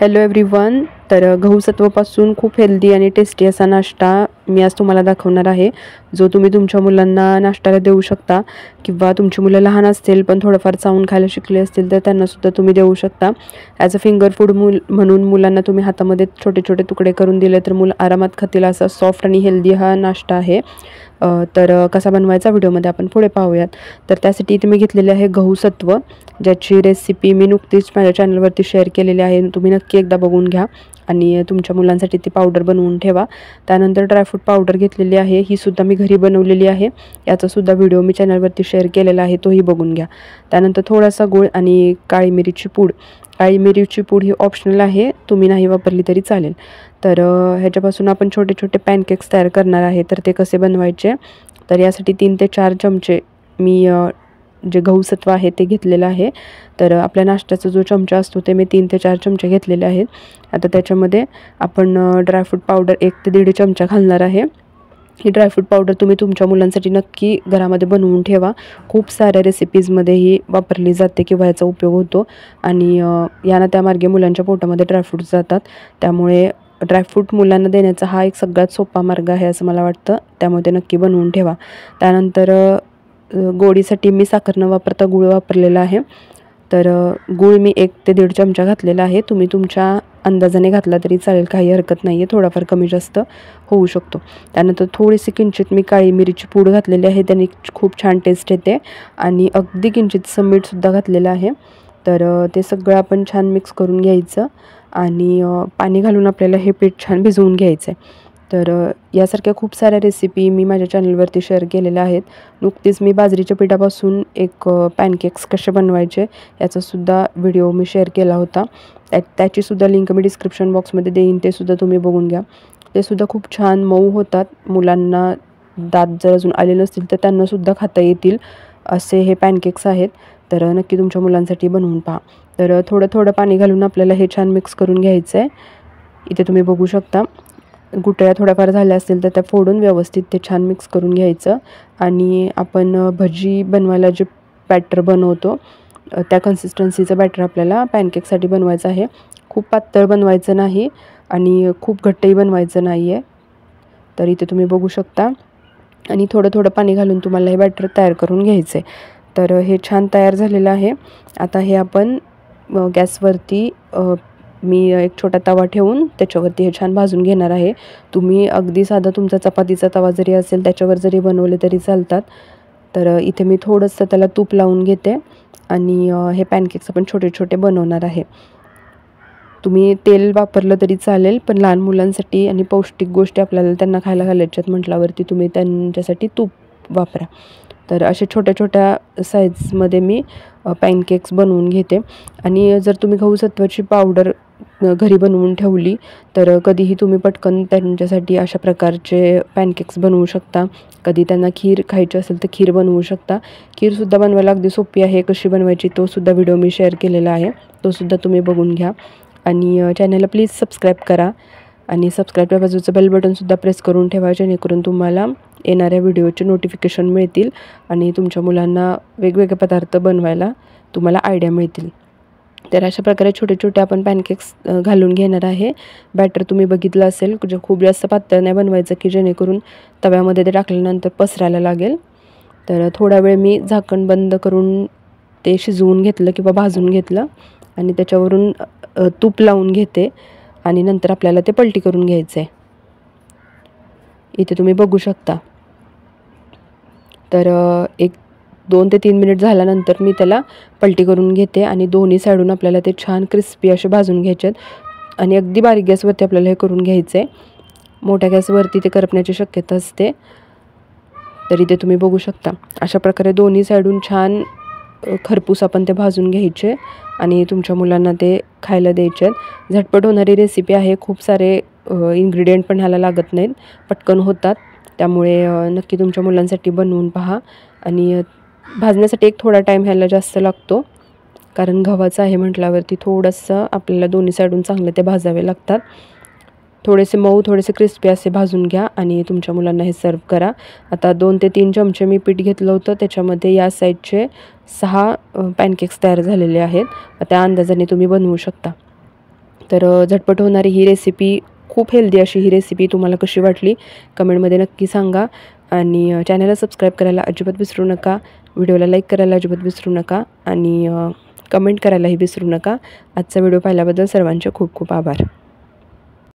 Hello everyone. तर गहू सत्वपासून खूप हेल्दी आणि टेस्टी असा नाश्ता मी आज तुम्हाला दाखवणार आहे, जो तुम्ही तुमच्या मुलांना नाश्त्याला देऊ शकता किंवा तुमची मुलं लहान असतील पण थोडंफार चावून खायला शिकले असतील तर त्यांनासुद्धा तुम्ही देऊ शकता. ॲज अ फिंगर फूड म्हणून मुलांना तुम्ही हातामध्ये छोटे छोटे तुकडे करून दिले तर मुलं आरामात खातील असा सॉफ्ट आणि हेल्दी हा नाश्ता आहे. तर कसा बनवायचा व्हिडिओमध्ये आपण पुढे पाहूयात. तर त्यासाठी इथे मी घेतलेले आहे गहू सत्व, ज्याची रेसिपी मी नुकतीच माझ्या चॅनलवरती शेअर केलेली आहे. तुम्ही नक्की एकदा बघून घ्या आणि तुमच्या मुलांसाठी ती पावडर बनवून ठेवा. त्यानंतर ड्रायफ्रूट पावडर घेतलेली आहे, ही सुद्धा मी घरी बनवलेली आहे. याचासुद्धा व्हिडिओ मी चॅनलवरती शेअर केलेला आहे, तोही बघून घ्या. त्यानंतर थोडासा गूळ आणि काळी मिरीची पूड. काळी मिरीची पूड ही ऑप्शनल आहे, तुम्ही नाही वापरली तरी चालेल. तर ह्याच्यापासून आपण छोटे छोटे पॅनकेक्स तयार करणार आहे. तर ते कसे बनवायचे, तर यासाठी 3 ते 4 चमचे मी जे गहू सत्व आहे ते घेतलेलं आहे. तर आपल्या नाश्त्याचा जो चमचा असतो ते मी 3 ते 4 चमचे घेतलेले आहेत. आता त्याच्यामध्ये आपण ड्रायफ्रूट पावडर 1 ते 1.5 चमचा घालणार आहे. ही ड्रायफ्रूट पावडर तुम्ही तुमच्या मुलांसाठी नक्की घरामध्ये बनवून ठेवा. खूप साऱ्या रेसिपीजमध्ये ही वापरली जाते किंवा याचा उपयोग होतो आणि यानं त्यामार्गे मुलांच्या पोटामध्ये ड्रायफ्रूट्स जातात. त्यामुळे ड्रायफ्रूट मुलांना देण्याचा हा एक सगळ्यात सोपा मार्ग आहे असं मला वाटतं. त्यामुळे ते नक्की बनवून ठेवा. त्यानंतर गोडीसाठी मी साखर न वापरता गूळ वापरलेला आहे. तर गूळ मी 1 ते 1.5 चमचा घातलेला आहे. तुम्ही तुमच्या अंदाजाने घातला तरी चालेल, काही हरकत नाही आहे. थोडाफार कमी जास्त होऊ शकतो. त्यानंतर थोडीशी किंचित मी काळी मिरीची पूड घातलेली आहे, त्याने खूप छान टेस्ट येते. आणि अगदी किंचितसं मीठसुद्धा घातलेलं आहे. तर ते सगळं आपण छान मिक्स करून घ्यायचं आणि पाणी घालून आपल्याला हे पीठ छान भिजवून घ्यायचं आहे. तर यासारख्या खूप साऱ्या रेसिपी मी माझ्या चॅनलवरती शेअर केलेल्या आहेत. नुकतीच मी बाजरीच्या पिठापासून एक पॅनकेक्स कसे बनवायचे याचासुद्धा व्हिडिओ मी शेअर केला होता. त्याचीसुद्धा लिंक मी डिस्क्रिप्शन बॉक्समध्ये देईन, ते सुद्धा तुम्ही बघून घ्या. ते सुद्धा खूप छान मऊ होतात. मुलांना दात जर अजून आले नसतील तर त्यांनासुद्धा खाता येतील असे हे पॅनकेक्स आहेत. तर नक्की तुमच्या मुलांसाठी बनवून पहा. तर थोडं थोडं पाणी घालून आपल्याला हे छान मिक्स करून घ्यायचं आहे. इथे तुम्ही बघू शकता गुठळ्या थोड्याफार झाल्या असतील तर त्या फोडून व्यवस्थित ते छान मिक्स करून घ्यायचं. आणि आपण भजी बनवायला जे बॅटर बनवतो त्या कन्सिस्टन्सीचं बॅटर आपल्याला पॅनकेकसाठी बनवायचं आहे. खूप पातळ बनवायचं नाही आणि खूप घट्टही बनवायचं नाही आहे. तर इथे तुम्ही बघू शकता आणि थोडं थोडं पाणी घालून तुम्हाला हे बॅटर तयार करून घ्यायचं आहे. तर हे छान तयार झालेलं आहे. आता हे आपण गॅसवरती मी एक छोटा तवा ठेवून त्याच्यावरती हे छान भाजून घेणार आहे. तुम्ही अगदी साधा तुमचा चपातीचा तवा जरी असेल त्याच्यावर जरी बनवले तरी चालतात. तर इथे मी थोडंसं त्याला तूप लावून घेते आणि हे पॅनकेक्स आपण छोटे छोटे बनवणार आहे. तुम्ही तेल वापरलं तरी चालेल, पण लहान मुलांसाठी आणि पौष्टिक गोष्टी आपल्याला त्यांना खायला घालायच्यात म्हटल्यावरती तुम्ही त्यांच्यासाठी तूप वापरा. तर अशा छोट्या छोट्या साईजमध्ये मी पॅनकेक्स बनवून घेते. आणि जर तुम्ही गहू सत्वाची पावडर घरी बनवून ठेवली तर कधीही तुम्ही पटकन त्यांच्यासाठी अशा प्रकारचे पॅनकेक्स बनवू शकता. कधी त्यांना खीर खायची असेल तर खीर बनवू शकता. खीरसुद्धा बनवायला अगदी सोपी आहे, कशी बनवायची तोसुद्धा व्हिडिओ मी शेअर केलेला आहे, तोसुद्धा तुम्ही बघून घ्या. आणि चॅनलला प्लीज सबस्क्राईब करा आणि सबस्क्राईबच्या बाजूचं बेल बटनसुद्धा प्रेस करून ठेवा, जेणेकरून तुम्हाला येणाऱ्या व्हिडिओचे नोटिफिकेशन मिळतील आणि तुमच्या मुलांना वेगवेगळे पदार्थ बनवायला तुम्हाला आयडिया मिळतील. तर अशा प्रकारे छोटे छोटे आपण पॅनकेक्स घालून घेणार आहे. बॅटर तुम्ही बघितलं असेल, जे खूप जास्त पातळ नाही बनवायचं की जेणेकरून तव्यामध्ये ते टाकल्यानंतर पसरायला लागेल. तर थोडा वेळ मी झाकण बंद करून ते शिजवून घेतलं किंवा भाजून घेतलं आणि त्याच्यावरून तूप लावून घेते आणि नंतर आपल्याला ते पलटी करून घ्यायचं आहे. इथे तुम्ही बघू शकता. तर 1-2 ते 3 मिनिट झाल्यानंतर मी त्याला पलटी करून घेते आणि दोन्ही साईडून आपल्याला ते छान क्रिस्पी असे भाजून घ्यायचे आहेत. आणि अगदी बारीक गॅसवरती आपल्याला हे करून घ्यायचं आहे. मोठ्या गॅसवरती ते करपण्याची शक्यता असते. तर इथे तुम्ही बघू शकता अशा प्रकारे दोन्ही साईडून छान खरपूस आपण ते भाजून घ्यायचे आणि तुमच्या मुलांना ते खायला द्यायचे आहेत. झटपट होणारी रेसिपी आहे, खूप सारे इन्ग्रेडियंट पण ह्याला लागत नाहीत, पटकन होतात. त्यामुळे नक्की तुमच्या मुलांसाठी बनवून पहा. आणि भाजण्यासाठी एक थोडा टाईम ह्याला जास्त लागतो, कारण गव्हाचं आहे म्हटल्यावरती थोडंसं आपल्याला दोन्ही साईडून चांगले ते भाजावे लागतात. थोडेसे मऊ थोडेसे क्रिस्पी असे भाजून घ्या आणि तुमच्या मुलांना हे सर्व करा. आता 2 ते 3 चमचे मी पीठ घेतलं होतं, त्याच्यामध्ये या साईजचे 6 पॅनकेक्स तयार झालेले आहेत. त्या अंदाजाने तुम्ही बनवू शकता. तर झटपट होणारी ही रेसिपी, खूप हेल्दी अशी ही रेसिपी तुम्हाला कशी वाटली कमेंटमध्ये नक्की सांगा. आणि चॅनलला सबस्क्राईब करायला अजिबात विसरू नका. व्हिडिओला लाईक करायला अजिबात विसरू नका आणि कमेंट करायलाही विसरू नका. आजचा व्हिडिओ पाहिल्याबद्दल सर्वांचे खूप खूप आभार.